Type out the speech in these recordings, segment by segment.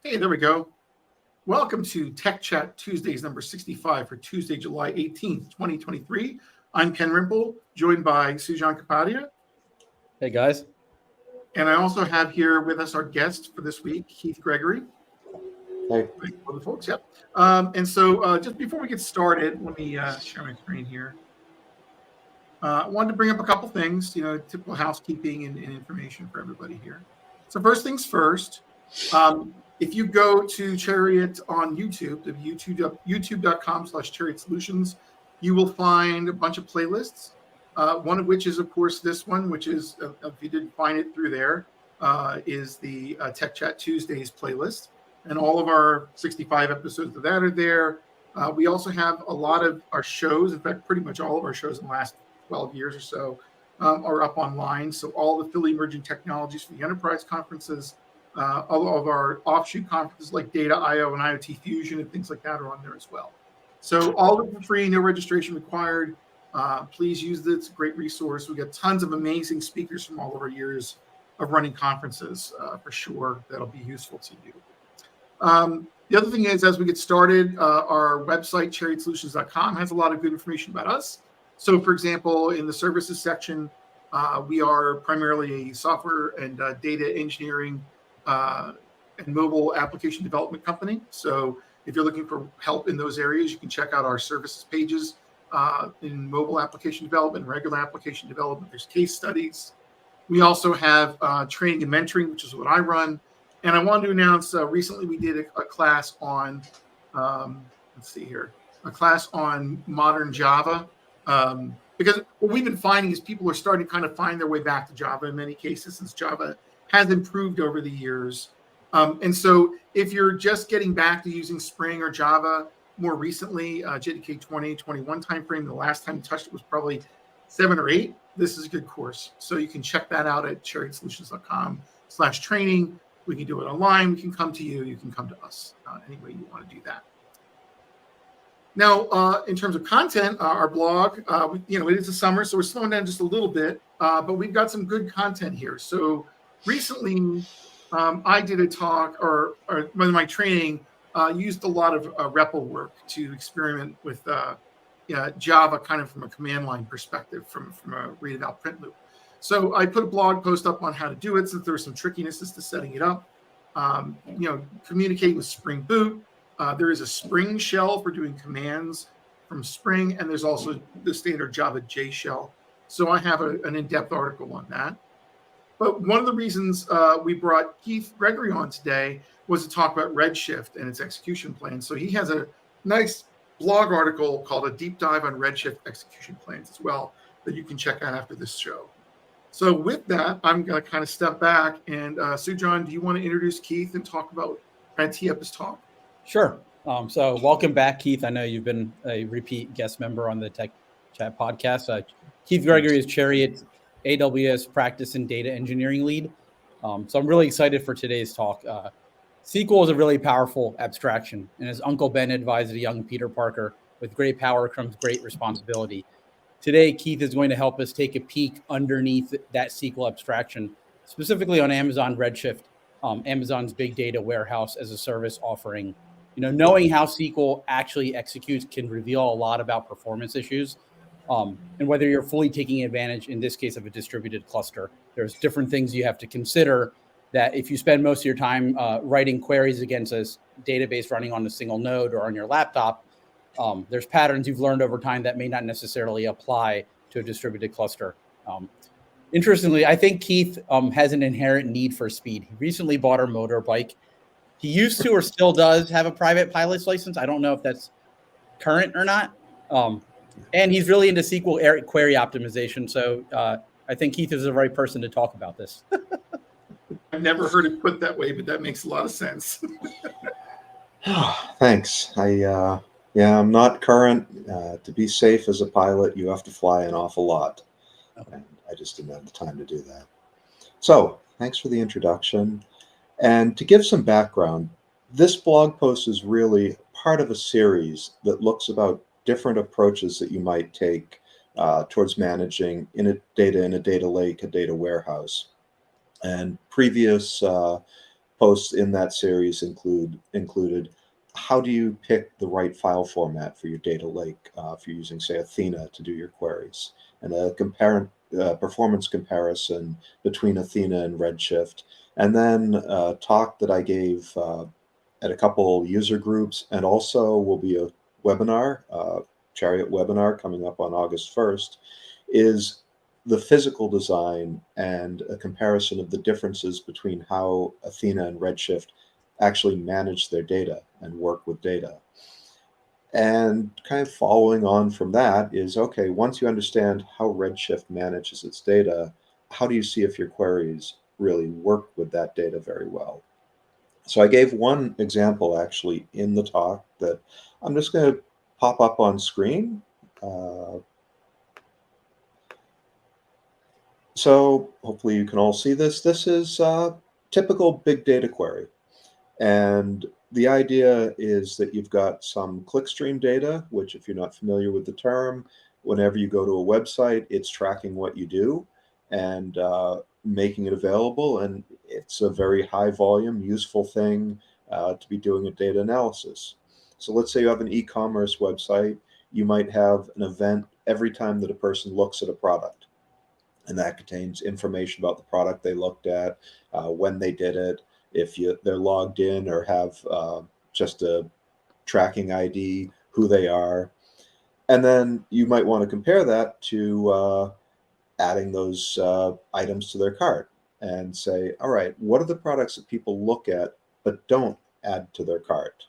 Hey, there we go. Welcome to TechChat Tuesdays number 65 for Tuesday, July 18th, 2023. I'm Ken Rimple, joined by Sujan Kapadia. Hey, guys. And I also have here with us our guest for this week, Keith Gregory. Hey. Other folks, yep. And so just before we get started, let me share my screen here. I wanted to bring up a couple things, typical housekeeping and information for everybody here. So first things first, if you go to Chariot on YouTube, youtube.com/Chariot Solutions, you will find a bunch of playlists. One of which is, of course, this one, which is, if you didn't find it through there, is the Tech Chat Tuesdays playlist. And all of our 65 episodes of that are there. We also have a lot of our shows. In fact, pretty much all of our shows in the last 12 years or so are up online. So all the Philly Emerging Technologies for the Enterprise conferences, all of our offshoot conferences like Data I/O and IoT Fusion and things like that are on there as well. So all of them free, no registration required. Please use it. It's a great resource. We got tons of amazing speakers from all of our years of running conferences for sure. That'll be useful to you. The other thing is, as we get started, our website, chariotsolutions.com, has a lot of good information about us. So, for example, in the services section, we are primarily a software and data engineering and mobile application development company. So if you're looking for help in those areas, you can check out our services pages in mobile application development, regular application development. There's case studies. We also have training and mentoring, which is what I run. And I wanted to announce recently we did a class on, a class on modern Java. Because what we've been finding is people are starting to kind of find their way back to Java in many cases, since Java has improved over the years. And so if you're just getting back to using Spring or Java more recently, JDK 2021 timeframe, the last time you touched it was probably 7 or 8. This is a good course. So you can check that out at chariotsolutions.com/training. We can do it online. We can come to you. You can come to us any way you want to do that. Now, in terms of content, our blog, it is the summer, so we're slowing down just a little bit, but we've got some good content here. So recently, I did a talk, or one of my training used a lot of REPL work to experiment with Java kind of from a command line perspective, from a read it out print loop. So I put a blog post up on how to do it, since there were some trickinesses to setting it up. Communicate with Spring Boot. There is a Spring shell for doing commands from Spring, and there's also the standard Java J shell. So I have an in-depth article on that. But one of the reasons we brought Keith Gregory on today was to talk about Redshift and its execution plan. So he has a nice blog article called A Deep Dive on Redshift Execution Plans as well that you can check out after this show. So with that, I'm going to kind of step back. And Sujan, do you want to introduce Keith and talk about and tee up his talk? Sure. So welcome back, Keith. I know you've been a repeat guest member on the Tech Chat podcast. Keith Gregory is Chariot's AWS practice and data engineering lead. So I'm really excited for today's talk. SQL is a really powerful abstraction. And as Uncle Ben advised a young Peter Parker, with great power comes great responsibility. Today, Keith is going to help us take a peek underneath that SQL abstraction, specifically on Amazon Redshift, Amazon's big data warehouse as a service offering. Knowing how SQL actually executes can reveal a lot about performance issues, and whether you're fully taking advantage, in this case, of a distributed cluster. There's different things you have to consider that if you spend most of your time writing queries against a database running on a single node or on your laptop, there's patterns you've learned over time that may not necessarily apply to a distributed cluster. Interestingly, I think Keith has an inherent need for speed. He recently bought a motorbike. He used to, or still does, have a private pilot's license. I don't know if that's current or not. And he's really into SQL query optimization. So I think Keith is the right person to talk about this. I've never heard it put that way, but that makes a lot of sense. Thanks. I'm not current. To be safe as a pilot, you have to fly an awful lot. And I just didn't have the time to do that. So thanks for the introduction. And to give some background, this blog post is really part of a series that looks about different approaches that you might take towards managing data in a data lake, a data warehouse. And previous posts in that series included how do you pick the right file format for your data lake if you're using, say, Athena to do your queries, and a performance comparison between Athena and Redshift, and then a talk that I gave at a couple user groups, and also will be a webinar, Chariot webinar coming up on August 1st, is the physical design and a comparison of the differences between how Athena and Redshift actually manage their data and work with data. And kind of following on from that is, okay, once you understand how Redshift manages its data, how do you see if your queries really work with that data very well? So I gave one example actually in the talk that I'm just going to pop up on screen. So hopefully you can all see this. This is a typical big data query. And the idea is that you've got some clickstream data, which if you're not familiar with the term, whenever you go to a website, it's tracking what you do and making it available. And it's a very high volume, useful thing to be doing a data analysis. So let's say you have an e-commerce website. You might have an event every time that a person looks at a product. And that contains information about the product they looked at, when they did it, if they're logged in or have just a tracking ID, who they are. And then you might want to compare that to adding those items to their cart and say, all right, what are the products that people look at but don't add to their cart?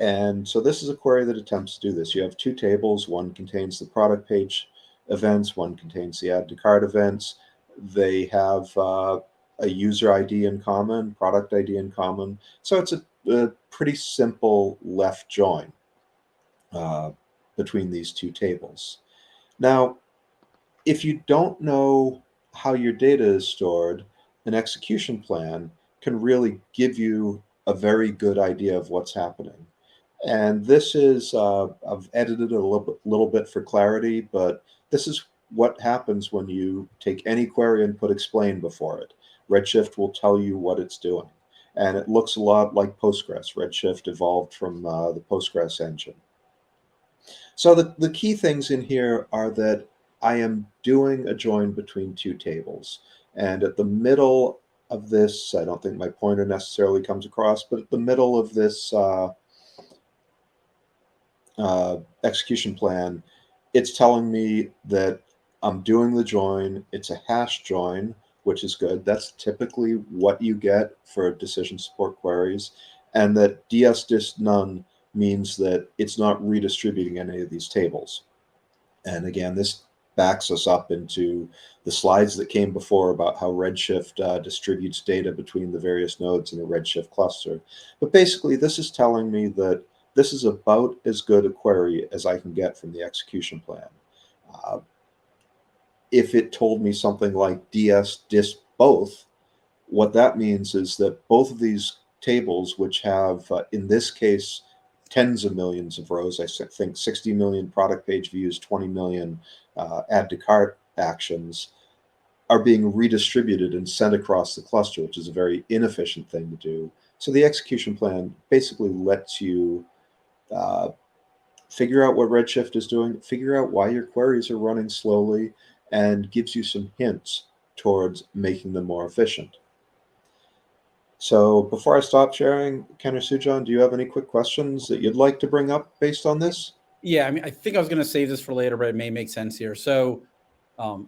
And so this is a query that attempts to do this. You have two tables. One contains the product page events, one contains the add to cart events. They have a user ID in common, product ID in common. So it's a pretty simple left join between these two tables. Now, if you don't know how your data is stored, an execution plan can really give you a very good idea of what's happening. And this is, I've edited it a little bit for clarity, but this is what happens when you take any query and put explain before it. Redshift will tell you what it's doing. And it looks a lot like Postgres. Redshift evolved from the Postgres engine. So the key things in here are that I am doing a join between two tables. And at the middle of this, I don't think my pointer necessarily comes across, but at the middle of this execution plan, it's telling me that I'm doing the join. It's a hash join, which is good. That's typically what you get for decision support queries. And that ds none means that it's not redistributing any of these tables. And again, this backs us up into the slides that came before about how Redshift distributes data between the various nodes in the Redshift cluster. But basically, this is telling me that this is about as good a query as I can get from the execution plan. If it told me something like ds both, what that means is that both of these tables, which have, in this case, tens of millions of rows, I think 60 million product page views, 20 million add to cart actions, are being redistributed and sent across the cluster, which is a very inefficient thing to do. So the execution plan basically lets you figure out what Redshift is doing, figure out why your queries are running slowly, and gives you some hints towards making them more efficient. So before I stop sharing, Ken or Sujan, do you have any quick questions that you'd like to bring up based on this? Yeah, I mean, I think I was going to save this for later, but it may make sense here. So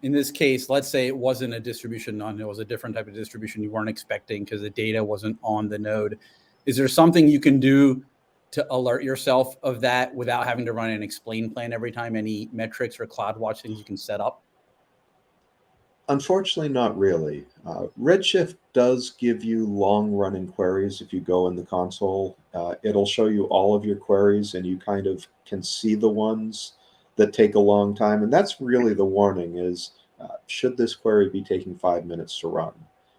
in this case, let's say it wasn't a distribution none, it was a different type of distribution you weren't expecting because the data wasn't on the node. Is there something you can do to alert yourself of that without having to run an explain plan every time? Any metrics or CloudWatch things you can set up? Unfortunately, not really. Redshift does give you long-running queries. If you go in the console, it'll show you all of your queries, and you kind of can see the ones that take a long time. And that's really the warning is, should this query be taking 5 minutes to run?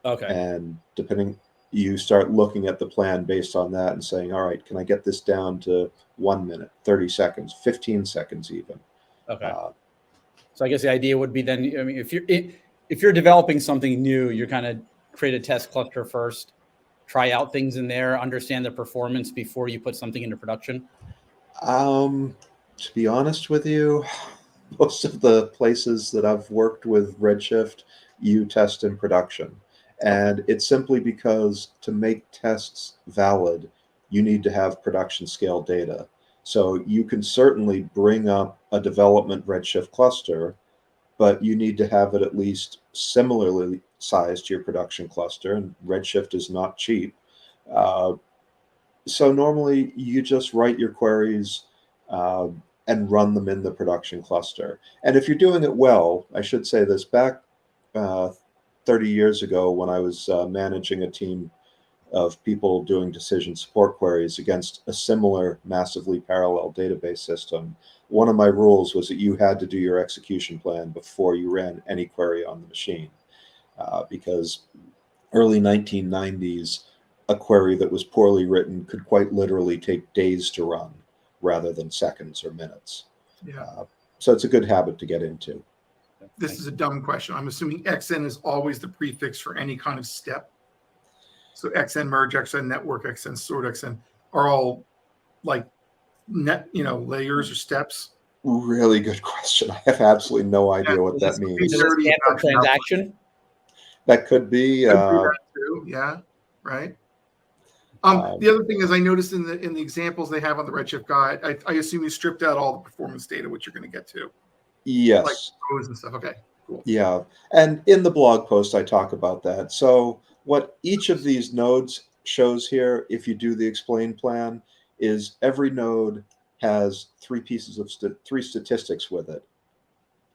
Okay. And depending, you start looking at the plan based on that and saying, all right, can I get this down to 1 minute, 30 seconds, 15 seconds even? Okay. So I guess the idea would be then, I mean, if you're developing something new, you're kind of create a test cluster first, try out things in there, understand the performance before you put something into production? To be honest with you, most of the places that I've worked with Redshift, you test in production. And it's simply because to make tests valid, you need to have production scale data. So you can certainly bring up a development Redshift cluster, but you need to have it at least similarly sized to your production cluster. And Redshift is not cheap. Uh, so normally you just write your queries and run them in the production cluster. And if you're doing it well, I should say this, back uh, 30 years ago when I was managing a team of people doing decision support queries against a similar massively parallel database system, one of my rules was that you had to do your execution plan before you ran any query on the machine. Because early 1990s, a query that was poorly written could quite literally take days to run rather than seconds or minutes. Yeah. So it's a good habit to get into. This is a dumb question. I'm assuming XN is always the prefix for any kind of step. So XN merge, XN network, XN sort, XN are all like layers or steps. Really good question. I have absolutely no idea what that Does means. it stand for transaction? That could be. Could be that too. Yeah. Right. The other thing is, I noticed in the examples they have on the Redshift guide, I assume you stripped out all the performance data, which you're going to get to. Yes. Like rows and stuff. Okay, cool. Yeah. And in the blog post, I talk about that. So what each of these nodes shows here, if you do the explain plan, is every node has three pieces of three statistics with it.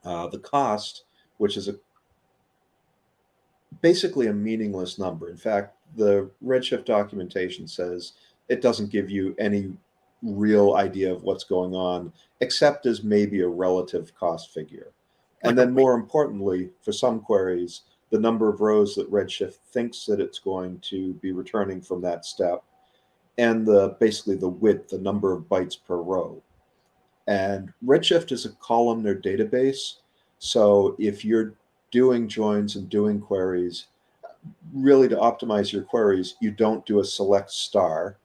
The cost, which is basically a meaningless number. In fact, the Redshift documentation says it doesn't give you any real idea of what's going on, except as maybe a relative cost figure. And then more importantly, for some queries, the number of rows that Redshift thinks that it's going to be returning from that step, and basically the width, the number of bytes per row. And Redshift is a columnar database. So if you're doing joins and doing queries, really to optimize your queries, you don't do a select star.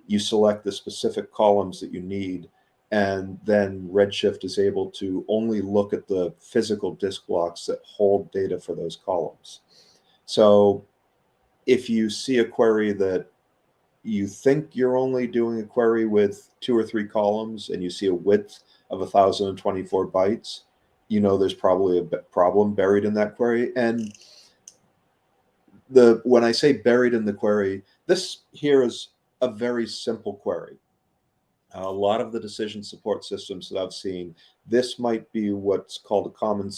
You select the specific columns that you need, and then Redshift is able to only look at the physical disk blocks that hold data for those columns. So if you see a query that you think you're only doing a query with 2 or 3 columns and you see a width of 1024 bytes, you know there's probably a problem buried in that query. And when I say buried in the query, this here is a very simple query. A lot of the decision support systems that I've seen, this might be what's called a common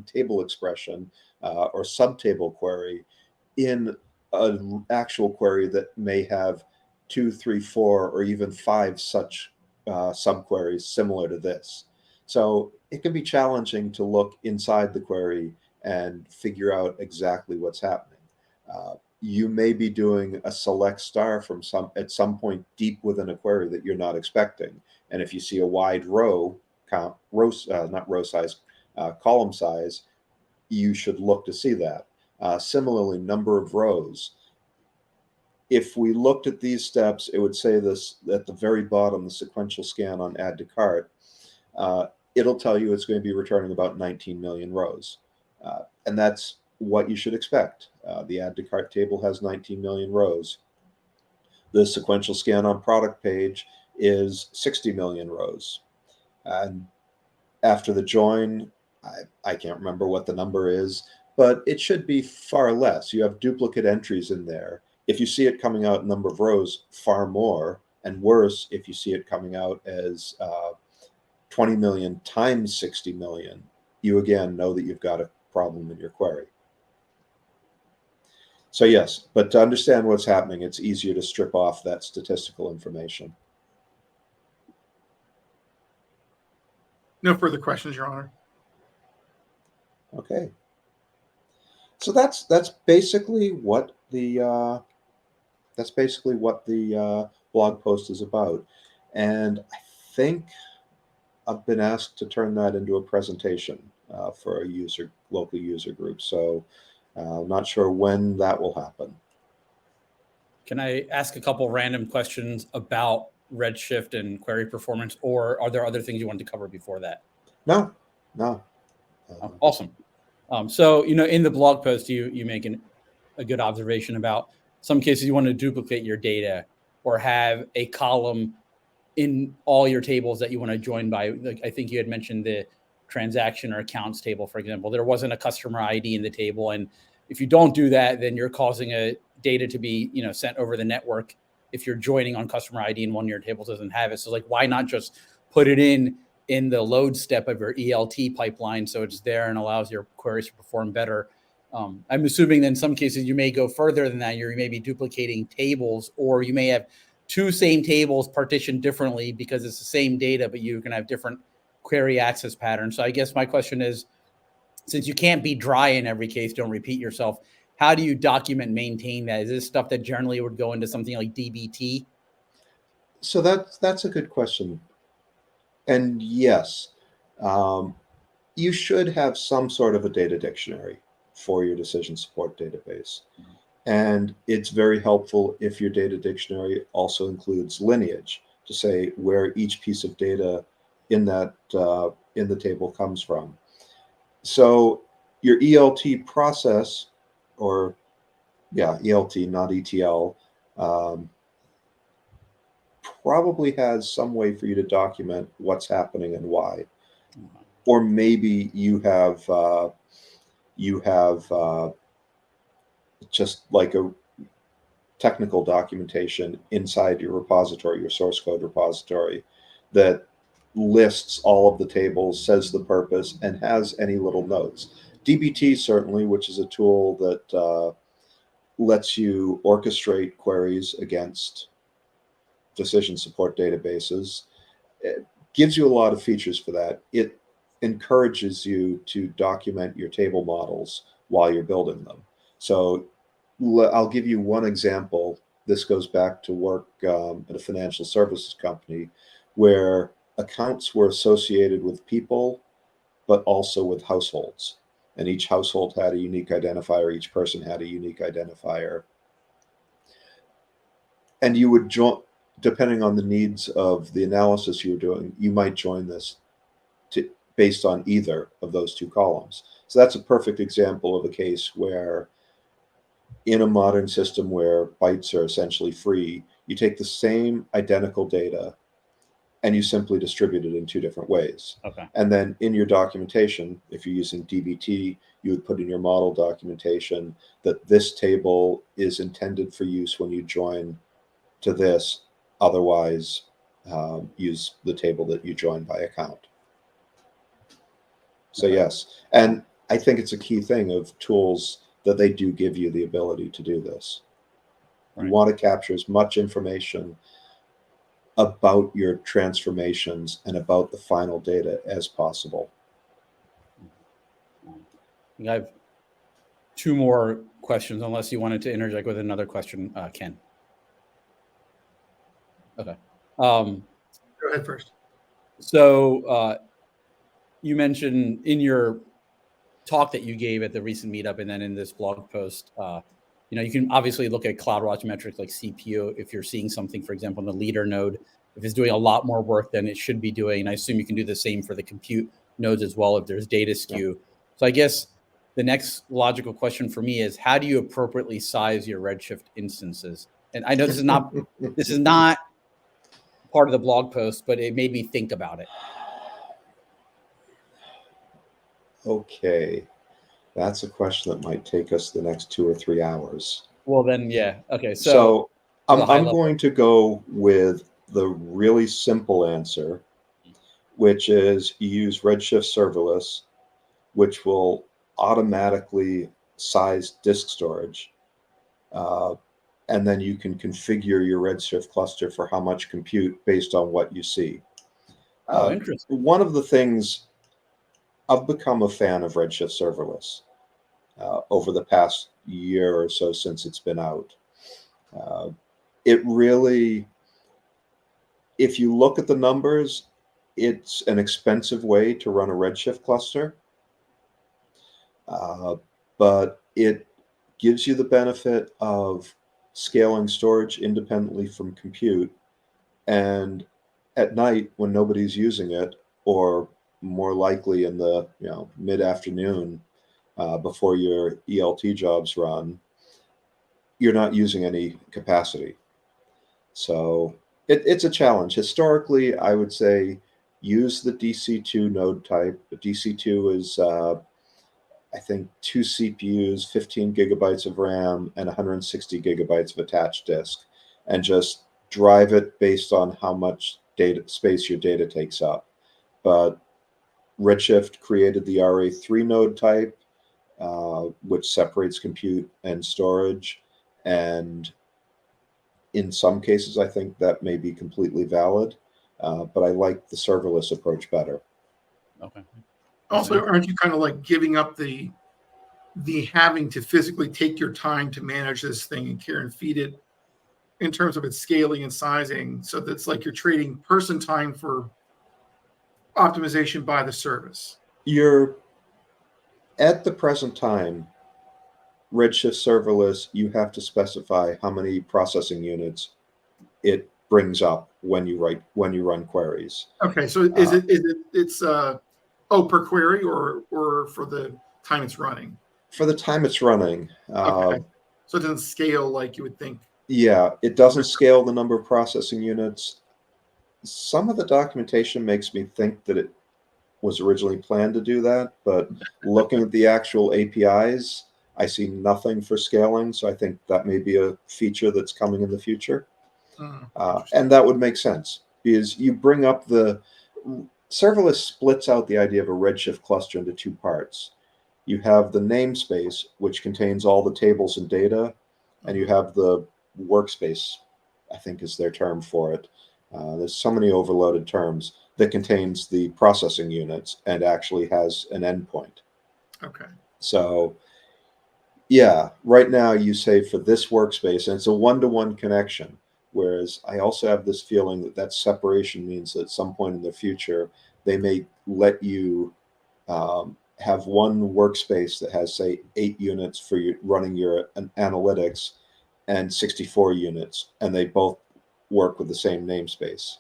table expression or subtable query in an actual query that may have 2, 3, 4, or even 5 such subqueries similar to this. So it can be challenging to look inside the query and figure out exactly what's happening. You may be doing a select star at some point deep within a query that you're not expecting. And if you see a wide row count, not row size, column size, you should look to see that. Similarly, number of rows. If we looked at these steps, it would say this at the very bottom, the sequential scan on add to cart. It'll tell you it's going to be returning about 19 million rows. And that's what you should expect. The add to cart table has 19 million rows. The sequential scan on product page is 60 million rows. And after the join, I can't remember what the number is, but it should be far less. You have duplicate entries in there. If you see it coming out number of rows, far more, and worse if you see it coming out as 20 million times 60 million, you again know that you've got a problem in your query. So yes, but to understand what's happening, it's easier to strip off that statistical information. No further questions, Your Honor. Okay. So that's basically what the blog post is about, and I think I've been asked to turn that into a presentation for a local user group. So I'm not sure when that will happen. Can I ask a couple random questions about Redshift and query performance, or are there other things you want to cover before that? No. Awesome. So, in the blog post, you make a good observation about some cases you want to duplicate your data or have a column in all your tables that you want to join by. Like, I think you had mentioned the transaction or accounts table, for example. There wasn't a customer ID in the table, and if you don't do that, then you're causing a data to be sent over the network if you're joining on customer ID and one of your tables doesn't have it. So, like, why not just put it in the load step of your ELT pipeline so it's there and allows your queries to perform better? I'm assuming that in some cases you may go further than that. You may be duplicating tables, or you may have two same tables partitioned differently because it's the same data, but you can have different query access patterns. So I guess my question is, since you can't be dry in every case, don't repeat yourself, how do you document, maintain that? Is this stuff that generally would go into something like DBT? So that's a good question. And yes, you should have some sort of a data dictionary for your decision support database. And it's very helpful if your data dictionary also includes lineage to say where each piece of data in that in the table comes from. So your ELT process, or ELT, not ETL, probably has some way for you to document what's happening and why. Or maybe you have just like a technical documentation inside your repository, your source code repository, that lists all of the tables, says the purpose, and has any little notes. DBT certainly, which is a tool that lets you orchestrate queries against decision support databases, it gives you a lot of features for that. It encourages you to document your table models while you're building them. So I'll give you one example. This goes back to work at a financial services company where accounts were associated with people, but also with households. And each household had a unique identifier. Each person had a unique identifier. And you would join, depending on the needs of the analysis you were doing, you might join this based on either of those two columns. So that's a perfect example of a case where in a modern system where bytes are essentially free, you take the same identical data and you simply distribute it in two different ways. Okay. And then in your documentation, if you're using DBT, you would put in your model documentation that this table is intended for use when you join to this. Otherwise, use the table that you join by account. So yes, and I think it's a key thing of tools that they do give you the ability to do this. Right. You want to capture as much information about your transformations and about the final data as possible. I have two more questions, unless you wanted to interject with another question, Ken. Okay. Go ahead first. So you mentioned in your talk that you gave at the recent meetup, and then in this blog post, you can obviously look at CloudWatch metrics like CPU if you're seeing something, for example, in the leader node, if it's doing a lot more work than it should be doing. And I assume you can do the same for the compute nodes as well if there's data skew. Yeah. So I guess the next logical question for me is, how do you appropriately size your Redshift instances? And I know this is not part of the blog post, but it made me think about it. Okay, that's a question that might take us the next 2 or 3 hours. Well, then, yeah. Okay, so I'm going to go with the really simple answer, which is you use Redshift serverless, which will automatically size disk storage. And then you can configure your Redshift cluster for how much compute based on what you see. Oh, interesting. One of the things, I've become a fan of Redshift serverless over the past year or so since it's been out. It really, if you look at the numbers, it's an expensive way to run a Redshift cluster, but it gives you the benefit of scaling storage independently from compute. And at night, when nobody's using it, or more likely in the mid-afternoon before your ELT jobs run, you're not using any capacity. So it's a challenge. Historically, I would say use the DC2 node type. The DC2 is, I think, 2 CPUs, 15 gigabytes of RAM, and 160 gigabytes of attached disk, and just drive it based on how much data space your data takes up. But Redshift created the RA3 node type, which separates compute and storage. And in some cases, I think that may be completely valid, but I like the serverless approach better. Okay. Also, aren't you kind of like giving up the having to physically take your time to manage this thing and care and feed it in terms of its scaling and sizing? So that's like you're trading person time for optimization by the service. You're at the present time, Redshift serverless, you have to specify how many processing units it brings up when you run queries. Okay, so it's per query or for the time it's running? For the time it's running. Okay, so it doesn't scale like you would think. Yeah, it doesn't scale the number of processing units. Some of the documentation makes me think that it was originally planned to do that, but looking at the actual APIs, I see nothing for scaling. So I think that may be a feature that's coming in the future. And that would make sense because you bring up the serverless splits out the idea of a Redshift cluster into two parts. You have the namespace, which contains all the tables and data, and you have the workspace, I think is their term for it. There's so many overloaded terms that contains the processing units and actually has an endpoint. Okay. So yeah, right now you say for this workspace, and it's a one-to-one connection. Whereas I also have this feeling that that separation means that at some point in the future, they may let you have one workspace that has, say, 8 units for you running your analytics and 64 units, and they both work with the same namespace.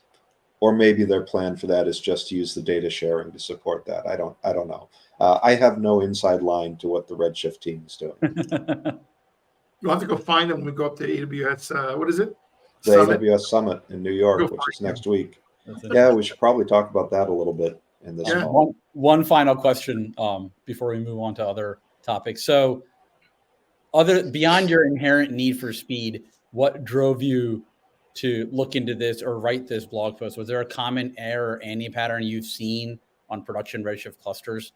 Or maybe their plan for that is just to use the data sharing to support that. I don't know. I have no inside line to what the Redshift team is doing. You'll have to go find them when we go up to AWS. What is it? The Summit? AWS Summit in New York, which is next week. Yeah, we should probably talk about that a little bit in this call. One final question before we move on to other topics. So, beyond your inherent need for speed, what drove you to look into this or write this blog post? Was there a common error or any pattern you've seen on production Redshift clusters?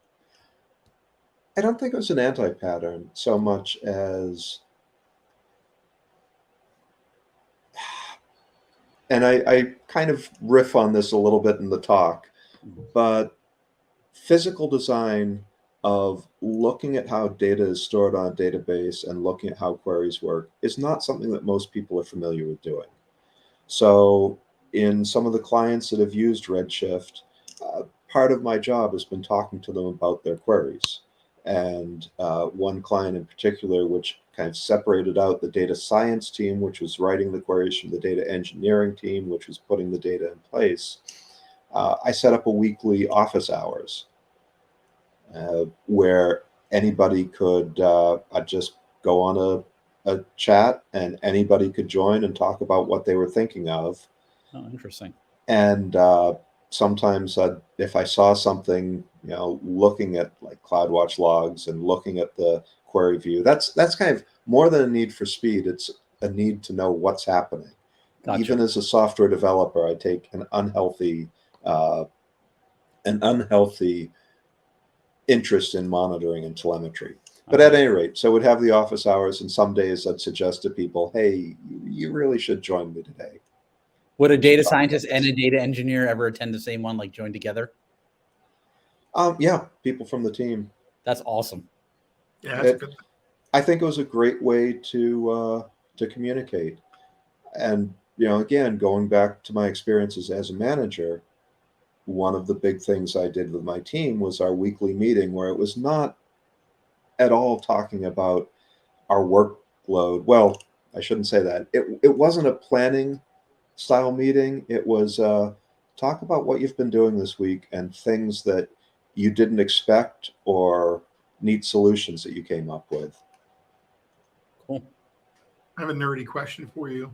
I don't think it was an anti-pattern so much as, and I kind of riff on this a little bit in the talk, but physical design of looking at how data is stored on a database and looking at how queries work is not something that most people are familiar with doing. So in some of the clients that have used Redshift, part of my job has been talking to them about their queries. And one client in particular, which kind of separated out the data science team, which was writing the queries, from the data engineering team, which was putting the data in place. I set up a weekly office hours where anybody could just go on a chat and anybody could join and talk about what they were thinking of. Oh, interesting. And sometimes if I saw something, looking at like CloudWatch logs and looking at the query view, that's kind of more than a need for speed. It's a need to know what's happening. Gotcha. Even as a software developer, I take an unhealthy interest in monitoring and telemetry. But at any rate, so we'd have the office hours, and some days I'd suggest to people, hey, you really should join me today. Would a data scientist and a data engineer ever attend the same one, like join together? Yeah, people from the team. That's awesome. Yeah, that's good. I think it was a great way to communicate. And, again, going back to my experiences as a manager, one of the big things I did with my team was our weekly meeting, where it was not at all talking about our workload. Well, I shouldn't say that. It wasn't a planning style meeting. It was talk about what you've been doing this week and things that you didn't expect or neat solutions that you came up with. Cool. I have a nerdy question for you.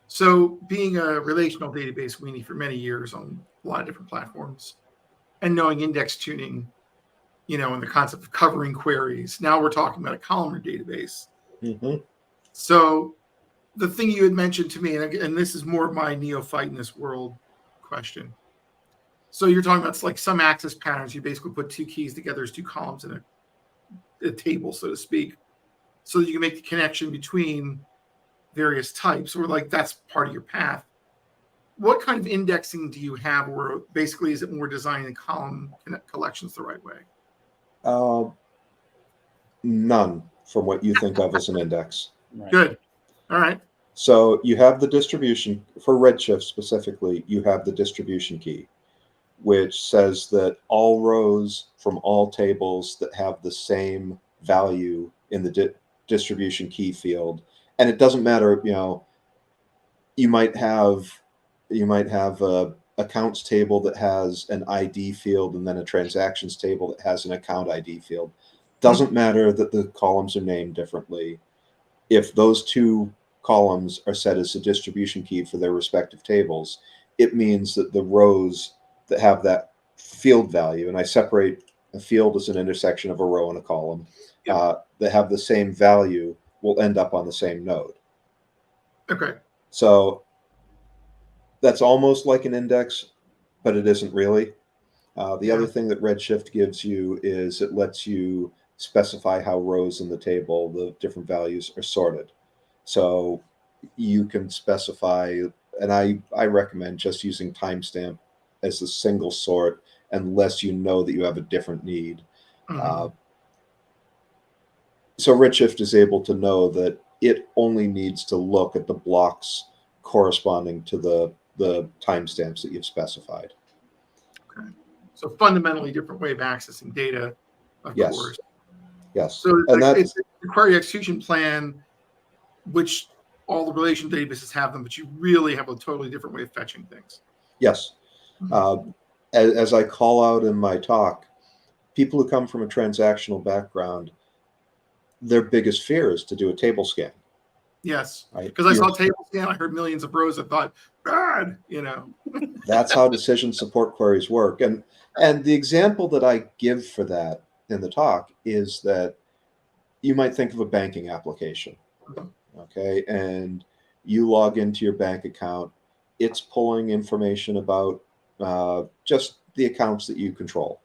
So, being a relational database weenie for many years on a lot of different platforms and knowing index tuning, and the concept of covering queries, now we're talking about a columnar database. Mm-hmm. So, the thing you had mentioned to me, and this is more of my neophyte in this world question. So, you're talking about like some access patterns. You basically put two keys together as two columns in a table, so to speak, so that you can make the connection between various types, or like that's part of your path. What kind of indexing do you have, or basically is it more designing column collections the right way? None from what you think of as an index. Right. Good. All right. So you have the distribution for Redshift specifically, you have the distribution key, which says that all rows from all tables that have the same value in the distribution key field. And it doesn't matter, you might have a accounts table that has an ID field and then a transactions table that has an account ID field. Doesn't matter that the columns are named differently. If those two columns are set as a distribution key for their respective tables, it means that the rows that have that field value, and I separate a field as an intersection of a row and a column, that have the same value will end up on the same node. Okay. So that's almost like an index, but it isn't really. The other thing that Redshift gives you is it lets you specify how rows in the table, the different values are sorted. So you can specify, and I recommend just using timestamp as a single sort unless you know that you have a different need. Mm-hmm. So Redshift is able to know that it only needs to look at the blocks corresponding to the timestamps that you've specified. Okay. So fundamentally different way of accessing data, of course. Yes. So And it's a query execution plan, which all the relational databases have them, but you really have a totally different way of fetching things. yes. Mm-hmm. As I call out in my talk, people who come from a transactional background, their biggest fear is to do a table scan. Yes, Right? because I saw table scan, I heard millions of rows. I thought, God, That's how decision support queries work. And the example that I give for that in the talk is that you might think of a banking application, okay? And you log into your bank account. It's pulling information about just the accounts that you control,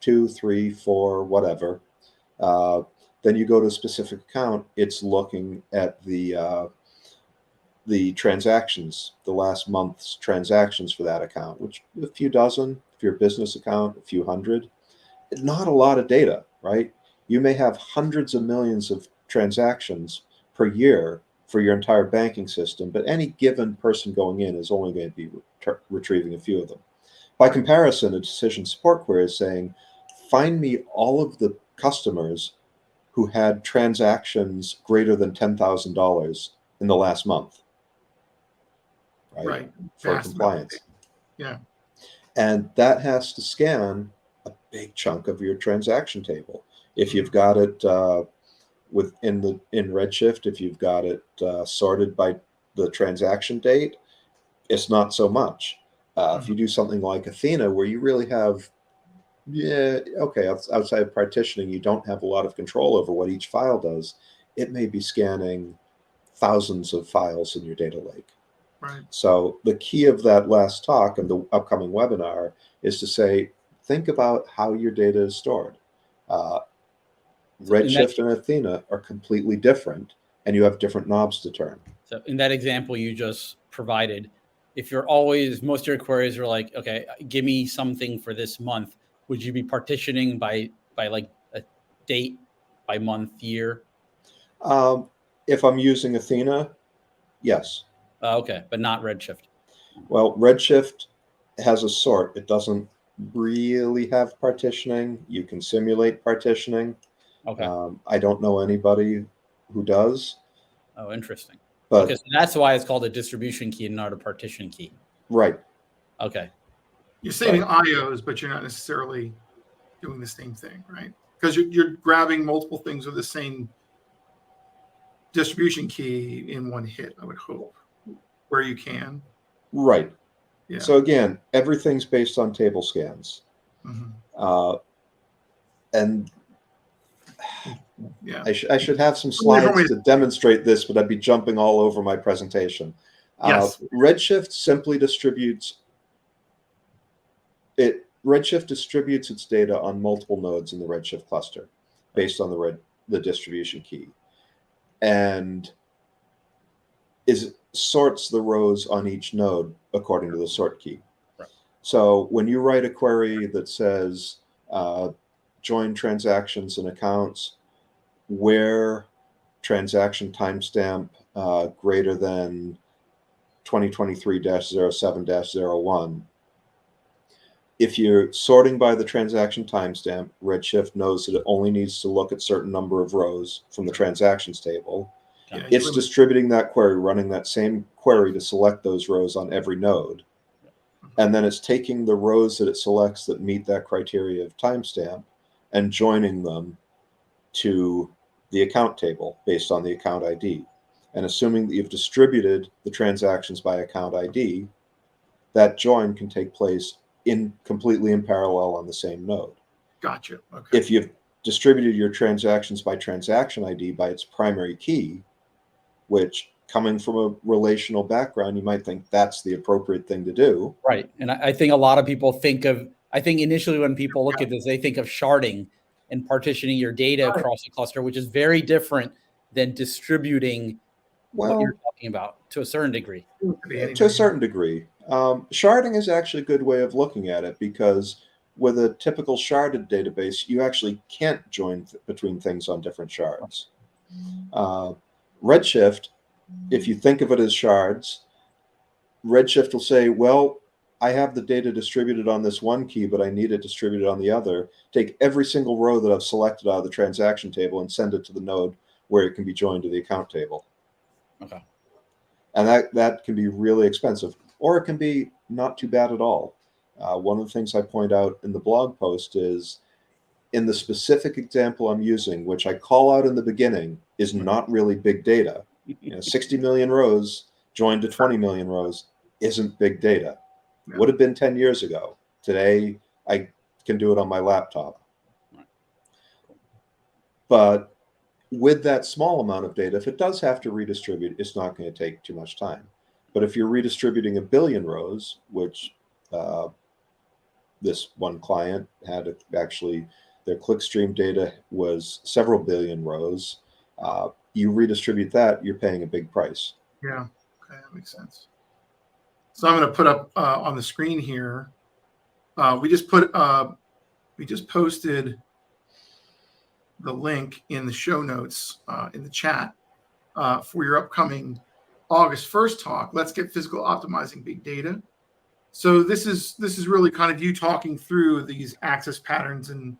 2, 3, 4, whatever. Then you go to a specific account. It's looking at the transactions, the last month's transactions for that account, which a few dozen, if you're a business account, a few hundred. Not a lot of data, right? You may have hundreds of millions of transactions per year for your entire banking system, but any given person going in is only going to be retrieving a few of them. By comparison, a decision support query is saying, find me all of the customers who had transactions greater than $10,000 in the last month. Right? For compliance. Yeah. And that has to scan a big chunk of your transaction table. If you've got it in Redshift, if you've got it sorted by the transaction date, it's not so much. If you do something like Athena, where you really have, outside of partitioning, you don't have a lot of control over what each file does. It may be scanning thousands of files in your data lake. Right. So the key of that last talk and the upcoming webinar is to say, think about how your data is stored. Redshift and Athena are completely different, and you have different knobs to turn. So in that example you just provided, if you're most of your queries are like, okay, give me something for this month, would you be partitioning by like a date, by month, year? If I'm using Athena, yes. Okay, but not Redshift. Well, Redshift has a sort. It doesn't really have partitioning. You can simulate partitioning. Okay. I don't know anybody who does. Oh, interesting. But okay, so that's why it's called a distribution key and not a partition key. right. Okay. You're saving IOs, but you're not necessarily doing the same thing, right? Because you're grabbing multiple things with the same distribution key in one hit, I would hope, where you can. Right. Yeah. So again, everything's based on table scans. Mm-hmm. And Yeah. I should have some slides to demonstrate this, but I'd be jumping all over my presentation. Yes. Redshift simply distributes it. Redshift distributes its data on multiple nodes in the Redshift cluster based on the distribution key, and sorts the rows on each node according to the sort key. Right. So when you write a query that says join transactions and accounts where transaction timestamp greater than 2023-07-01, if you're sorting by the transaction timestamp, Redshift knows that it only needs to look at a certain number of rows from the transactions table. Yeah, It's distributing that query, running that same query to select those rows on every node. And then it's taking the rows that it selects that meet that criteria of timestamp and joining them to the account table based on the account ID. And assuming that you've distributed the transactions by account ID, that join can take place completely in parallel on the same node. Gotcha. Okay. If you've distributed your transactions by transaction ID by its primary key, which coming from a relational background, you might think that's the appropriate thing to do. Right. And I think a lot of people think initially when people look at this, they think of sharding and partitioning your data across a cluster, which is very different than distributing what you're talking about to a certain degree. To a certain degree. Sharding is actually a good way of looking at it, because with a typical sharded database, you actually can't join between things on different shards. Redshift, if you think of it as shards, Redshift will say, well, I have the data distributed on this one key, but I need it distributed on the other. Take every single row that I've selected out of the transaction table and send it to the node where it can be joined to the account table. Okay. And that can be really expensive, or it can be not too bad at all. One of the things I point out in the blog post is, in the specific example I'm using, which I call out in the beginning, is not really big data. 60 million rows joined to 20 million rows isn't big data. Yeah. Would have been 10 years ago. Today, I can do it on my laptop. But with that small amount of data, if it does have to redistribute, it's not going to take too much time. But if you're redistributing 1 billion rows, which this one client had actually, their clickstream data was several billion rows, you redistribute that, you're paying a big price. Yeah, okay, that makes sense. So I'm going to put up on the screen here. We just posted the link in the show notes in the chat for your upcoming August 1st talk. Let's get physical optimizing big data. So this is really kind of you talking through these access patterns and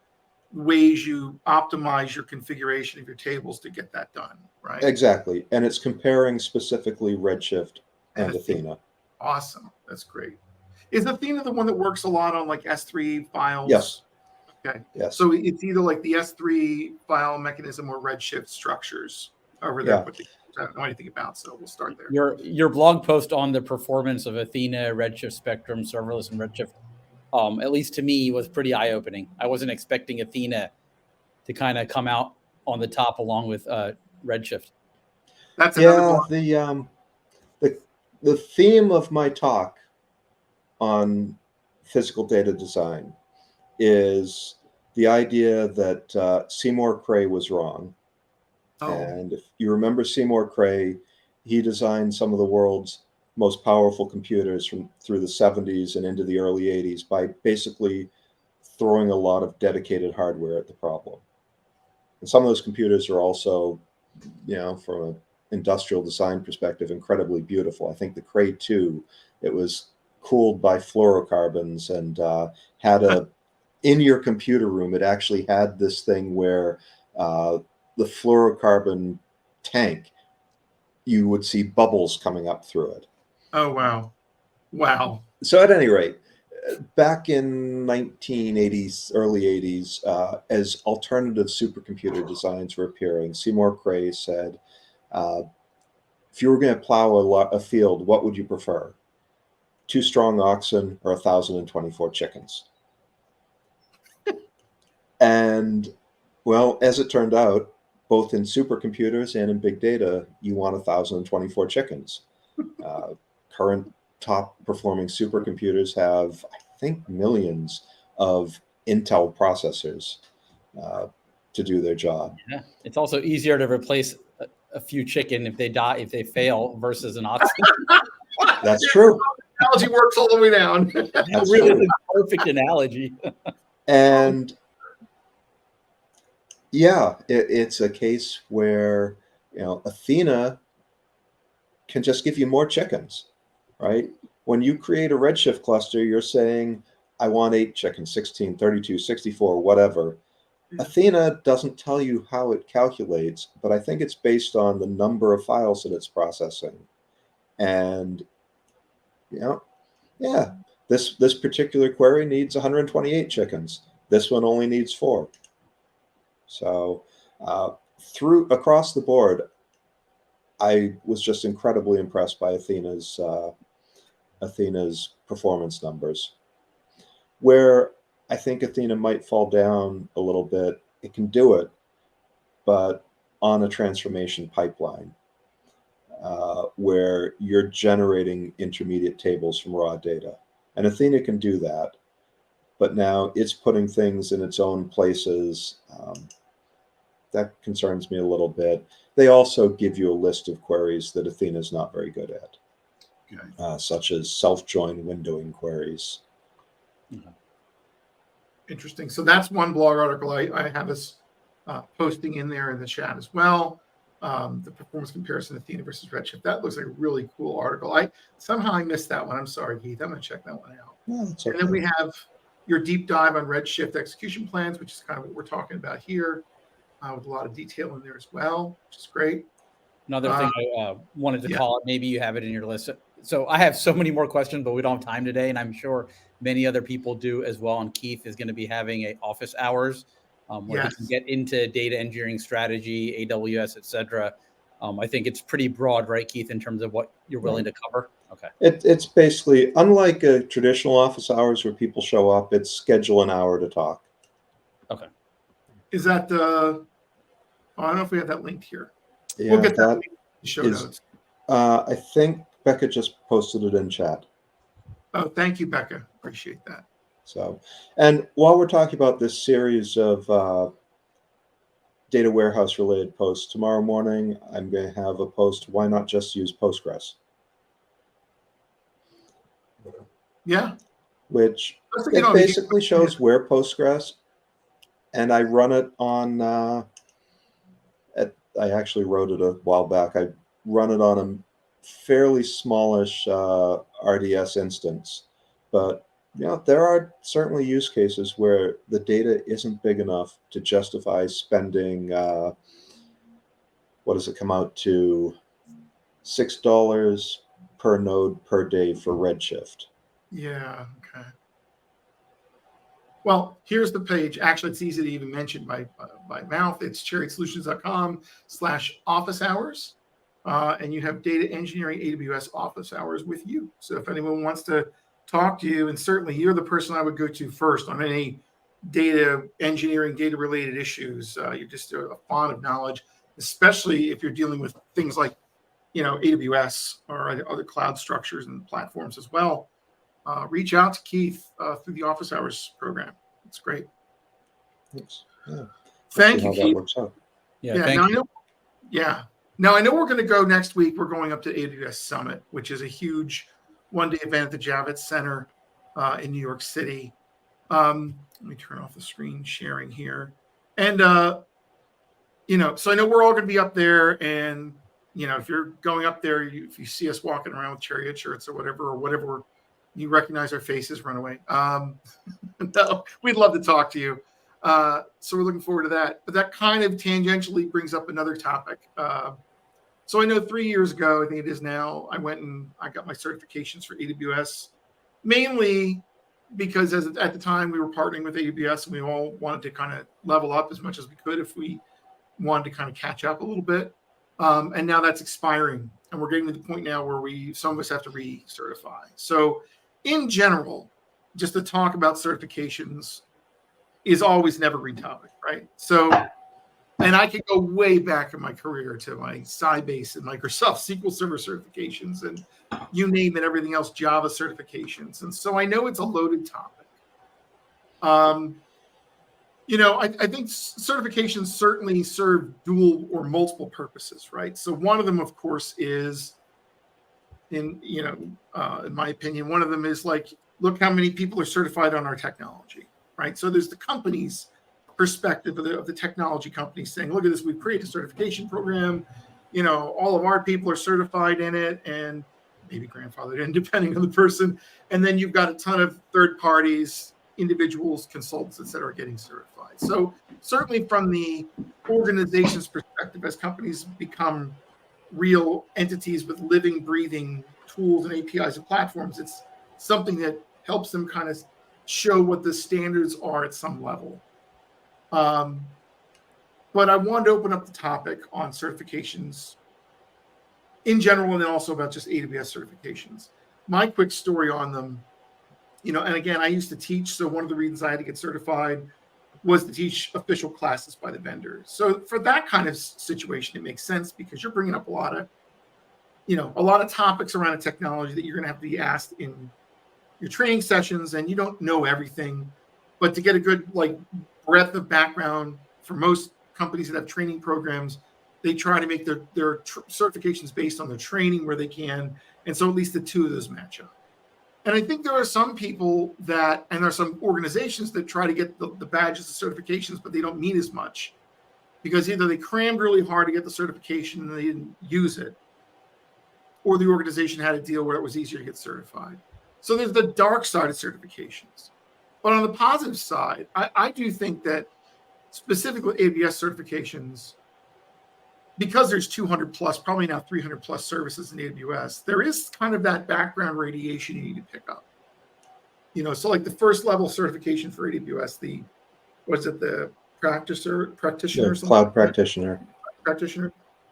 ways you optimize your configuration of your tables to get that done, right? Exactly. And it's comparing specifically Redshift and Athena. Awesome. That's great. Is Athena the one that works a lot on like S3 files? Yes. Okay. Yes. So it's either like the S3 file mechanism or Redshift structures over there. Yeah. I don't know anything about, so we'll start there. Your blog post on the performance of Athena, Redshift Spectrum, serverless, and Redshift, at least to me, was pretty eye-opening. I wasn't expecting Athena to kind of come out on the top along with Redshift. That's another blog. The theme of my talk on physical data design is the idea that Seymour Cray was wrong. Oh. And if you remember Seymour Cray, he designed some of the world's most powerful computers through the 70s and into the early 80s by basically throwing a lot of dedicated hardware at the problem. And some of those computers are also, from an industrial design perspective, incredibly beautiful. I think the Cray 2, it was cooled by fluorocarbons and had in your computer room, it actually had this thing where the fluorocarbon tank you would see bubbles coming up through it. Oh, wow. Wow. So at any rate, back in 1980s, early 80s, as alternative supercomputer designs were appearing, Seymour Cray said, if you were going to plow a field, what would you prefer? 2 strong oxen or 1,024 chickens? And, well, as it turned out, both in supercomputers and in big data, you want 1,024 chickens. Current top performing supercomputers have, I think, millions of Intel processors to do their job. Yeah, it's also easier to replace a few chicken if they fail versus an oxen. That's true. Analogy works all the way down. That's really the perfect analogy. And yeah, it's a case where, Athena can just give you more chickens, right? When you create a Redshift cluster, you're saying, I want 8 chickens, 16, 32, 64, whatever. Athena doesn't tell you how it calculates, but I think it's based on the number of files that it's processing. And, this particular query needs 128 chickens. This one only needs 4. So across the board, I was just incredibly impressed by Athena's performance numbers. Where I think Athena might fall down a little bit, it can do it, but on a transformation pipeline where you're generating intermediate tables from raw data. And Athena can do that, but now it's putting things in its own places. That concerns me a little bit. They also give you a list of queries that Athena is not very good at, such as self-join windowing queries. Interesting. So that's one blog article I have us posting in there in the chat as well. The performance comparison of Athena versus Redshift. That looks like a really cool article. Somehow I missed that one. I'm sorry, Keith. I'm going to check that one out. Yeah, that's okay. And then we have your deep dive on Redshift execution plans, which is kind of what we're talking about here, with a lot of detail in there as well, which is great. Another thing I wanted to call out, maybe you have it in your list. So I have so many more questions, but we don't have time today, and I'm sure many other people do as well. And Keith is going to be having a office hours where he can get into data engineering strategy, AWS, et cetera. I think it's pretty broad, right, Keith, in terms of what you're willing to cover? Okay. It's basically, unlike a traditional office hours where people show up, it's schedule an hour to talk. Okay. Is that the... I don't know if we have that linked here. Yeah, We'll get that in the show notes. I think Becca just posted it in chat. Oh, thank you, Becca. Appreciate that. So, and while we're talking about this series of data warehouse related posts, tomorrow morning I'm going to have a post, why not just use Postgres? Yeah. Which it basically shows where Postgres, and I run it on... I actually wrote it a while back. I run it on a fairly smallish RDS instance, but there are certainly use cases where the data isn't big enough to justify spending what does it come out to, $6 per node per day for Redshift. Yeah. Okay. Well, here's the page. Actually, it's easy to even mention by mouth. It's chariotssolutions.com/office hours. And you have data engineering AWS office hours with you. So if anyone wants to talk to you, and certainly you're the person I would go to first on any data engineering, data related issues. You're just a font of knowledge, especially if you're dealing with things like, AWS or other cloud structures and platforms as well. Reach out to Keith through the office hours program. It's great. Thanks. Yeah. Thank you, Keith. Now I know we're going to go next week. We're going up to AWS Summit, which is a huge one-day event at the Javits Center in New York City. Let me turn off the screen sharing here. And, so I know we're all going to be up there. And, if you're going up there, if you see us walking around with Chariot shirts or whatever, you recognize our faces, run away. No, we'd love to talk to you. So we're looking forward to that. But that kind of tangentially brings up another topic. So I know 3 years ago, I think it is now, I went and I got my certifications for AWS, mainly because at the time we were partnering with AWS and we all wanted to kind of level up as much as we could if we wanted to kind of catch up a little bit. And now that's expiring. And we're getting to the point now where some of us have to recertify. So in general, just to talk about certifications is always an evergreen topic, right? So, and I could go way back in my career to my Sybase and Microsoft SQL Server certifications and you name it, everything else, Java certifications. And so I know it's a loaded topic. I think certifications certainly serve dual or multiple purposes, right? So one of them, of course, is in my opinion, one of them is like, look how many people are certified on our technology, right? So there's the company's perspective of the technology company saying, look at this, we've created a certification program, all of our people are certified in it and maybe grandfathered in depending on the person. And then you've got a ton of third parties, individuals, consultants, et cetera, getting certified. So certainly from the organization's perspective, as companies become real entities with living, breathing tools and APIs and platforms, it's something that helps them kind of show what the standards are at some level. But I wanted to open up the topic on certifications in general, and then also about just AWS certifications. My quick story on them, and again, I used to teach. So one of the reasons I had to get certified was to teach official classes by the vendor. So for that kind of situation, it makes sense because you're bringing up a lot of topics around a technology that you're going to have to be asked in your training sessions, and you don't know everything. But to get a good breadth of background, for most companies that have training programs, they try to make their certifications based on their training where they can. And so at least the two of those match up. And I think there are some people and there are some organizations that try to get the badges, the certifications, but they don't mean as much because either they crammed really hard to get the certification and they didn't use it, or the organization had a deal where it was easier to get certified. So there's the dark side of certifications. But on the positive side, I do think that specifically AWS certifications, because there's 200 plus, probably now 300 plus services in AWS, there is kind of that background radiation you need to pick up. So like the first level certification for AWS, the practitioner? Cloud practitioner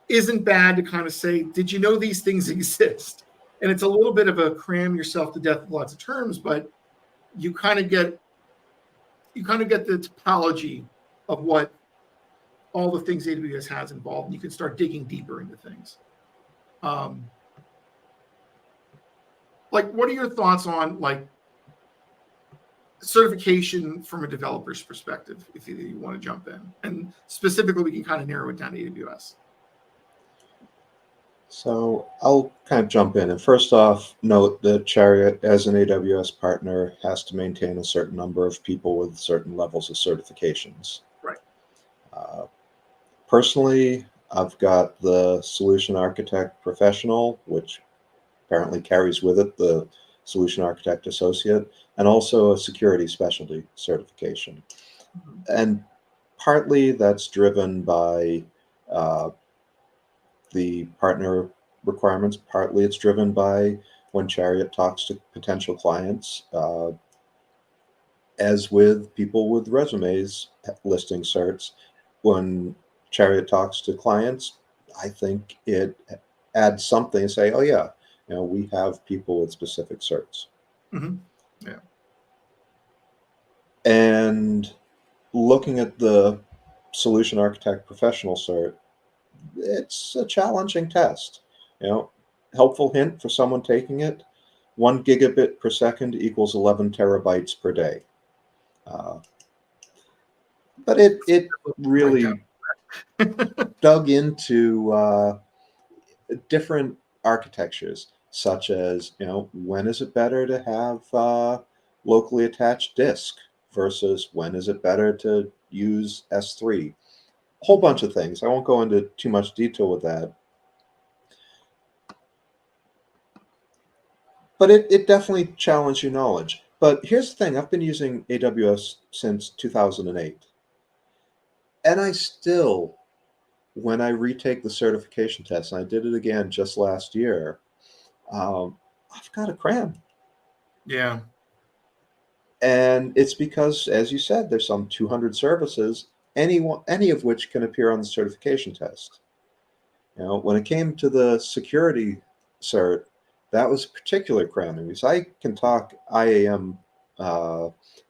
isn't bad to kind of say, did you know these things exist? And it's a little bit of a cram yourself to death with lots of terms, but you kind of get the topology of what all the things AWS has involved, and you can start digging deeper into things. What are your thoughts on certification from a developer's perspective, if you want to jump in? And specifically, we can kind of narrow it down to AWS. So I'll kind of jump in. And first off, note that Chariot, as an AWS partner, has to maintain a certain number of people with certain levels of certifications. Right. Personally, I've got the Solution Architect Professional, which apparently carries with it the Solution Architect Associate, and also a Security Specialty certification. Mm-hmm. And partly that's driven by the partner requirements. Partly it's driven by when Chariot talks to potential clients, as with people with resumes listing certs. When Chariot talks to clients, I think it adds something and say, oh yeah, we have people with specific certs. Mm-hmm. Yeah. And looking at the Solution Architect Professional cert, it's a challenging test. Helpful hint for someone taking it: 1 gigabit per second equals 11 terabytes per day. But it really dug into different architectures, such as, when is it better to have locally attached disk versus when is it better to use S3? A whole bunch of things. I won't go into too much detail with that. But it definitely challenged your knowledge. But here's the thing. I've been using AWS since 2008. And I still when I retake the certification test, and I did it again just last year, I've got to cram. Yeah. And it's because, as you said, there's some 200 services, any of which can appear on the certification test. You know, when it came to the security cert, that was particular cramming because I can talk IAM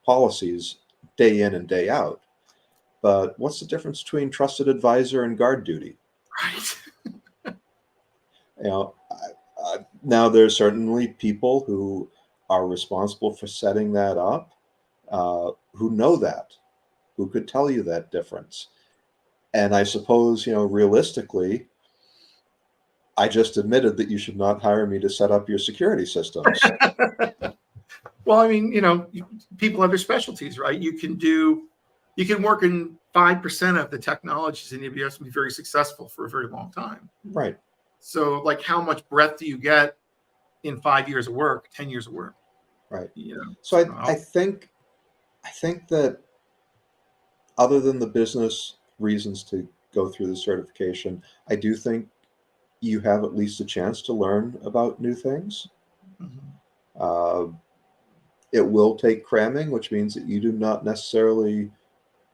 policies day in and day out. But what's the difference between trusted advisor and guard duty? Right. You know, now there's certainly people who are responsible for setting that up, who know that, who could tell you that difference. And I suppose, you know, realistically, I just admitted that you should not hire me to set up your security systems. Well, I mean, you know, people have their specialties, right? You can work in 5% of the technologies in AWS and be very successful for a very long time. Right. So, like, how much breadth do you get in 5 years of work, 10 years of work? Right. You know, So I think that other than the business reasons to go through the certification, I do think you have at least a chance to learn about new things. Mhm. It will take cramming, which means that you do not necessarily,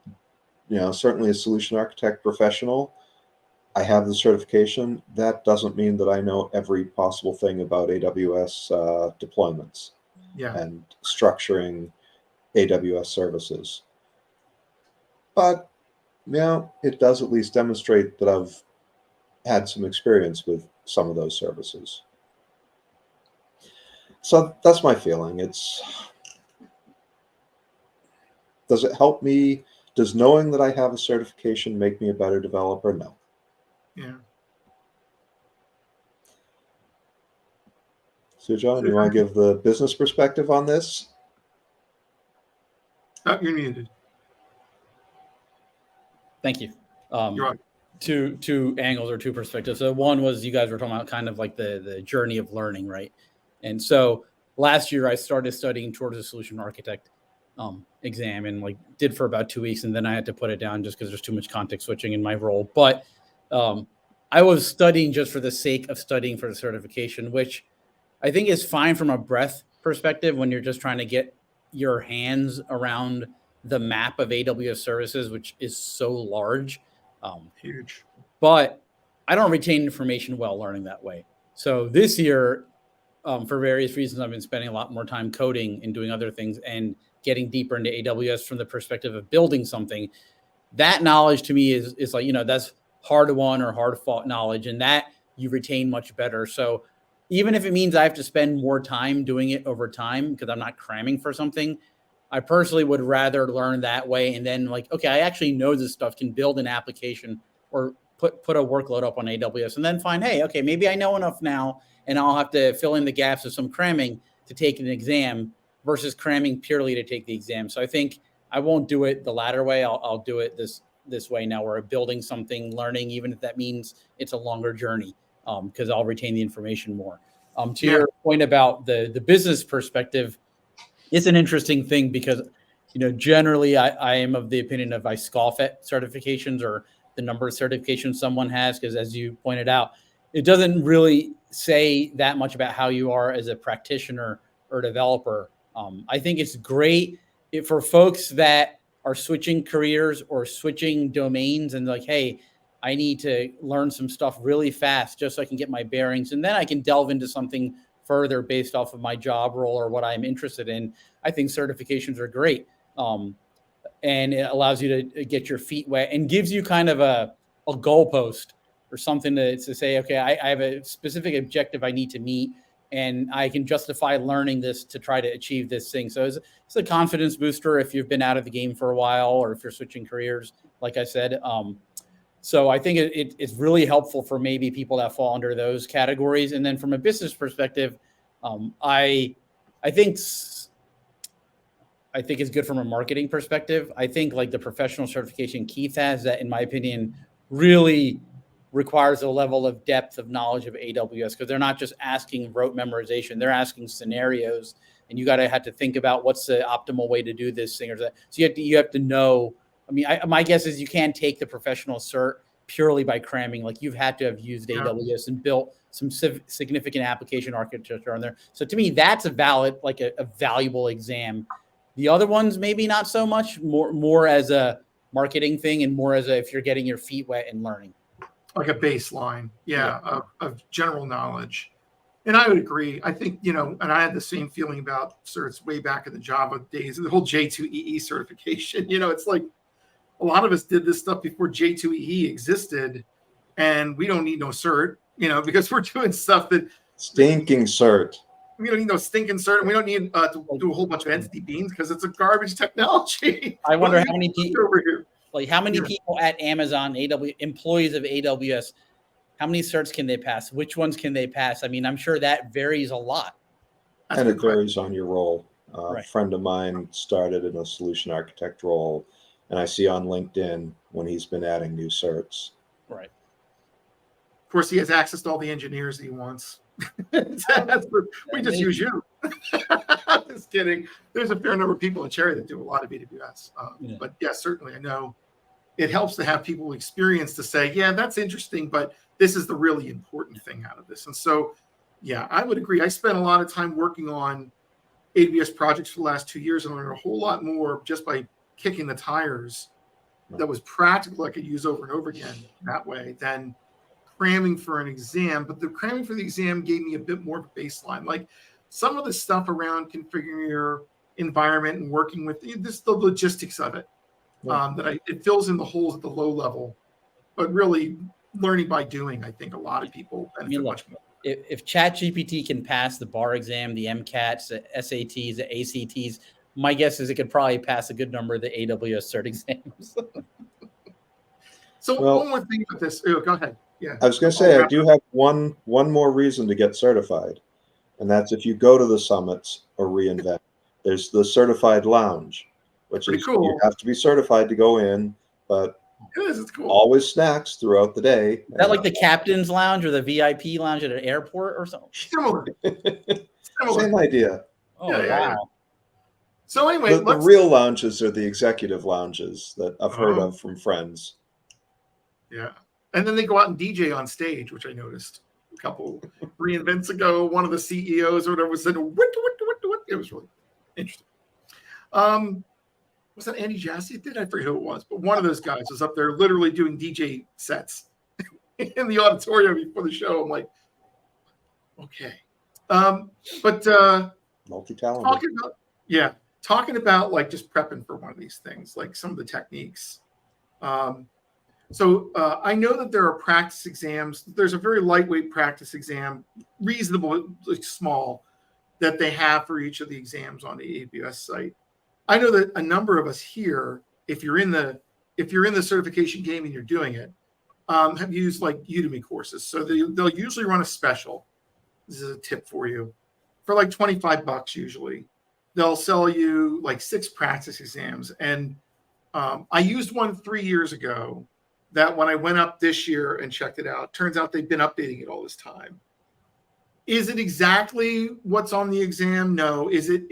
you know, certainly a solution architect professional, I have the certification. That doesn't mean that I know every possible thing about AWS deployments Yeah. and structuring AWS services. But, you know, it does at least demonstrate that I've had some experience with some of those services. So that's my feeling. Does it help me? Does knowing that I have a certification make me a better developer? No. Yeah. So, John, you want to give the business perspective on this? Oh, you're muted. Thank you. You're right. Two angles or two perspectives. So one was you guys were talking about kind of like the journey of learning, right? And so last year I started studying towards a solution architect exam and like did for about 2 weeks, and then I had to put it down just because there's too much context switching in my role. But I was studying just for the sake of studying for the certification, which I think is fine from a breadth perspective when you're just trying to get your hands around the map of AWS services, which is so large. Huge. But I don't retain information well learning that way. So this year, for various reasons, I've been spending a lot more time coding and doing other things and getting deeper into AWS from the perspective of building something. That knowledge to me is like, you know, that's hard won or hard fought knowledge, and that you retain much better. So even if it means I have to spend more time doing it over time because I'm not cramming for something, I personally would rather learn that way. And then like, okay, I actually know this stuff, can build an application or put a workload up on AWS and then find, hey, okay, maybe I know enough now and I'll have to fill in the gaps of some cramming to take an exam versus cramming purely to take the exam. So I think I won't do it the latter way. I'll do it this way now, where I'm building something, learning, even if that means it's a longer journey, because I'll retain the information more. To your point about the business perspective, it's an interesting thing because, you know, generally I am of the opinion of I scoff at certifications or the number of certifications someone has, because as you pointed out, it doesn't really say that much about how you are as a practitioner or developer. I think it's great for folks that are switching careers or switching domains and like, hey, I need to learn some stuff really fast just so I can get my bearings. And then I can delve into something further based off of my job role or what I'm interested in. I think certifications are great. And it allows you to get your feet wet and gives you kind of a goalpost or something to say, okay, I have a specific objective I need to meet, and I can justify learning this to try to achieve this thing. So it's a confidence booster if you've been out of the game for a while or if you're switching careers, like I said. So I think it's really helpful for maybe people that fall under those categories. And then from a business perspective, I think it's good from a marketing perspective. I think like the professional certification Keith has, that in my opinion really requires a level of depth of knowledge of AWS, because they're not just asking rote memorization, they're asking scenarios, and you got to have to think about what's the optimal way to do this thing or that. So you have to know. I mean, my guess is you can't take the professional cert purely by cramming. Like you've had to have used AWS and built some significant application architecture on there. So to me, that's a valid, like a valuable exam. The other ones, maybe not so much, more as a marketing thing and more as if you're getting your feet wet and learning. Like a baseline, of general knowledge. And I would agree. I think, and I had the same feeling about certs way back in the Java days, the whole J2EE certification. It's like a lot of us did this stuff before J2EE existed, and we don't need no cert, because we're doing stuff that stinking cert. We don't need no stinking cert, and we don't need to do a whole bunch of entity beans because it's a garbage technology. I wonder how many people over here. Like how many people at Amazon, employees of AWS, how many certs can they pass? Which ones can they pass? I mean, I'm sure that varies a lot. And it varies on your role. A friend of mine started in a solution architect role, and I see on LinkedIn when he's been adding new certs. Right. Of course, he has access to all the engineers that he wants. We just use you. Just kidding. There's a fair number of people in Cherry that do a lot of AWS. But certainly I know it helps to have people experience to say, yeah, that's interesting, but this is the really important thing out of this. And so, I would agree. I spent a lot of time working on AWS projects for the last 2 years and learned a whole lot more just by kicking the tires that was practical I could use over and over again that way than cramming for an exam. But the cramming for the exam gave me a bit more of a baseline. Like some of the stuff around configuring your environment and working with the logistics of it, it fills in the holes at the low level. But really learning by doing, I think a lot of people benefit much more. If ChatGPT can pass the bar exam, the MCATs, the SATs, the ACTs, my guess is it could probably pass a good number of the AWS cert exams. So one more thing with this. Go ahead. Yeah. I was going to say, I do have one more reason to get certified, and that's if you go to the summits or reInvent. There's the certified lounge, which is cool. You have to be certified to go in, but it's cool. Always snacks throughout the day. Is that like the captain's lounge or the VIP lounge at an airport or something? Similar. Same idea. Oh, wow. Yeah. So anyway, the real lounges are the executive lounges that I've heard of from friends. Yeah. And then they go out and DJ on stage, which I noticed a couple reInvents ago. One of the CEOs or whatever said, it was really interesting. Was that Andy Jassy did? I forget who it was, but one of those guys was up there literally doing DJ sets in the auditorium before the show. I'm like, okay. But multi-talented. Talking about like just prepping for one of these things, like some of the techniques. So I know that there are practice exams. There's a very lightweight practice exam, reasonable, like small, that they have for each of the exams on the AWS site. I know that a number of us here, if you're in the certification game and you're doing it, have used like Udemy courses. So they'll usually run a special. This is a tip for you. For like $25 usually, they'll sell you like 6 practice exams. And I used one 3 years ago that when I went up this year and checked it out, turns out they've been updating it all this time. Is it exactly what's on the exam? No. Is it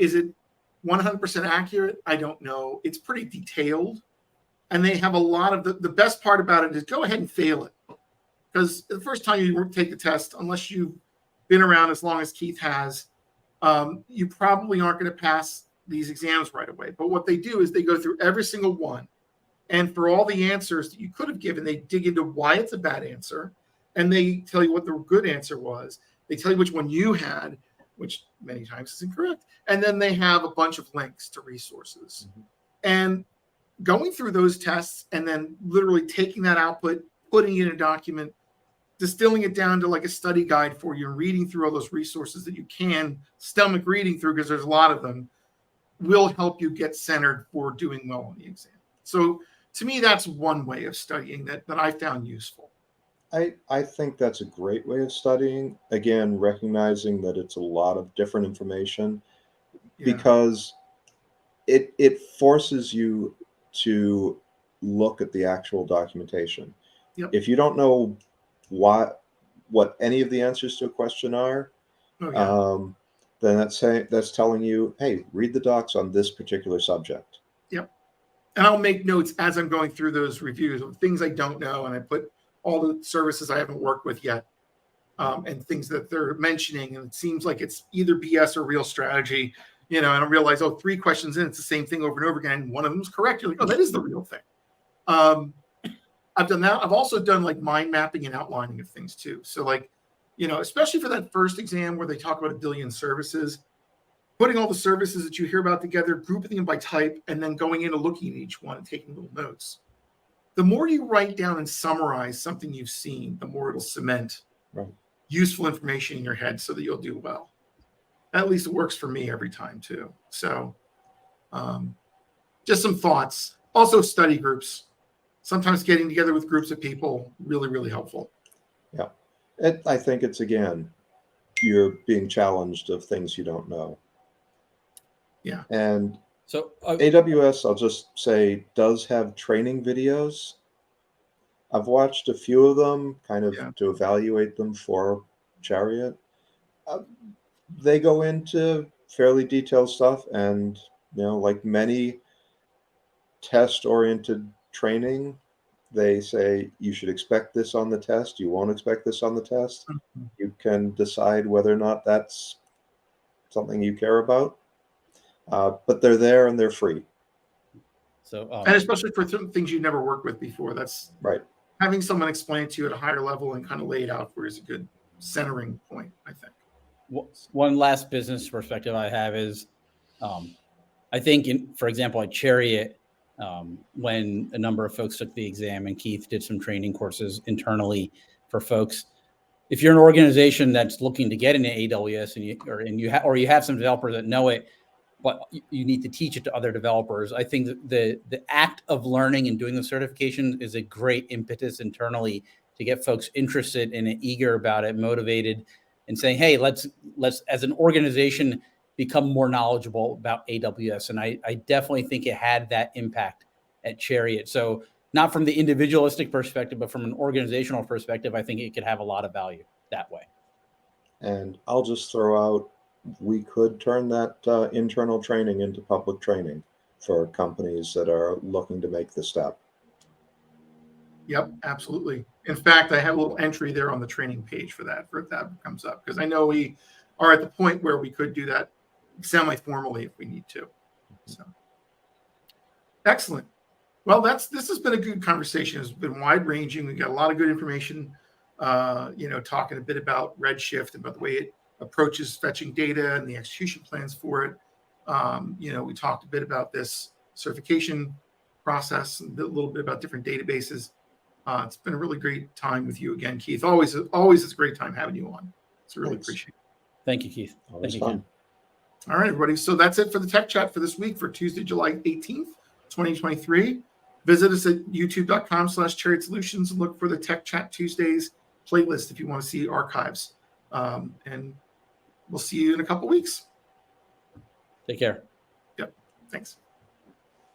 100% accurate? I don't know. It's pretty detailed. And they have a lot of the best part about it is go ahead and fail it. Because the first time you take the test, unless you've been around as long as Keith has, you probably aren't going to pass these exams right away. But what they do is they go through every single one. And for all the answers that you could have given, they dig into why it's a bad answer. And they tell you what the good answer was. They tell you which one you had, which many times is incorrect. And then they have a bunch of links to resources. Mm-hmm. And going through those tests and then literally taking that output, putting it in a document, distilling it down to like a study guide for you, and reading through all those resources that you can stomach reading through, because there's a lot of them, will help you get centered for doing well on the exam. So to me, that's one way of studying that I found useful. I think that's a great way of studying. Again, recognizing that it's a lot of different information, because it forces you to look at the actual documentation. Yep. If you don't know what any of the answers to a question are, then that's telling you, hey, read the docs on this particular subject. Yep. And I'll make notes as I'm going through those reviews of things I don't know, and I put all the services I haven't worked with yet, and things that they're mentioning. And it seems like it's either BS or real strategy, and I realize, 3 questions in, it's the same thing over and over again. One of them is correct. You're like, oh, that is the real thing. I've done that. I've also done like mind mapping and outlining of things too. So like, especially for that first exam where they talk about a billion services, putting all the services that you hear about together, grouping them by type, and then going in and looking at each one and taking little notes. The more you write down and summarize something you've seen, the more it'll cement useful information in your head so that you'll do well. At least it works for me every time too. So just some thoughts. Also study groups. Sometimes getting together with groups of people, really, really helpful. Yeah. I think it's, again, you're being challenged of things you don't know. Yeah. And so AWS, I'll just say, does have training videos. I've watched a few of them kind of to evaluate them for Chariot. They go into fairly detailed stuff, and, like many test-oriented training, they say you should expect this on the test. You won't expect this on the test. Mm-hmm. You can decide whether or not that's something you care about. But they're there and they're free. So, and especially for things you've never worked with before, that's right. Having someone explain it to you at a higher level and kind of lay it out for you is a good centering point, I think. One last business perspective I have is, I think, for example, at Chariot, when a number of folks took the exam and Keith did some training courses internally for folks, if you're an organization that's looking to get into AWS and you have some developers that know it, but you need to teach it to other developers, I think that the act of learning and doing the certification is a great impetus internally to get folks interested in it, eager about it, motivated, and saying, hey, let's as an organization become more knowledgeable about AWS. And I definitely think it had that impact at Chariot. So not from the individualistic perspective, but from an organizational perspective, I think it could have a lot of value that way. And I'll just throw out, we could turn that internal training into public training for companies that are looking to make the step. Yep, absolutely. In fact, I have a little entry there on the training page for that, if that comes up, because I know we are at the point where we could do that semi-formally if we need to. So, excellent. Well, this has been a good conversation. It's been wide-ranging. We got a lot of good information. Talking a bit about Redshift and about the way it approaches fetching data and the execution plans for it. We talked a bit about this certification process and a little bit about different databases. It's been a really great time with you again, Keith. Always it's a great time having you on. It's really appreciate it. Thank you, Keith. Always Thank you, fun. Ken. All right, everybody. So that's it for the Tech Chat for this week for Tuesday, July 18th, 2023. Visit us at youtube.com/Chariot Solutions and look for the Tech Chat Tuesdays playlist if you want to see archives. And we'll see you in a couple weeks. Take care. Yep. Thanks.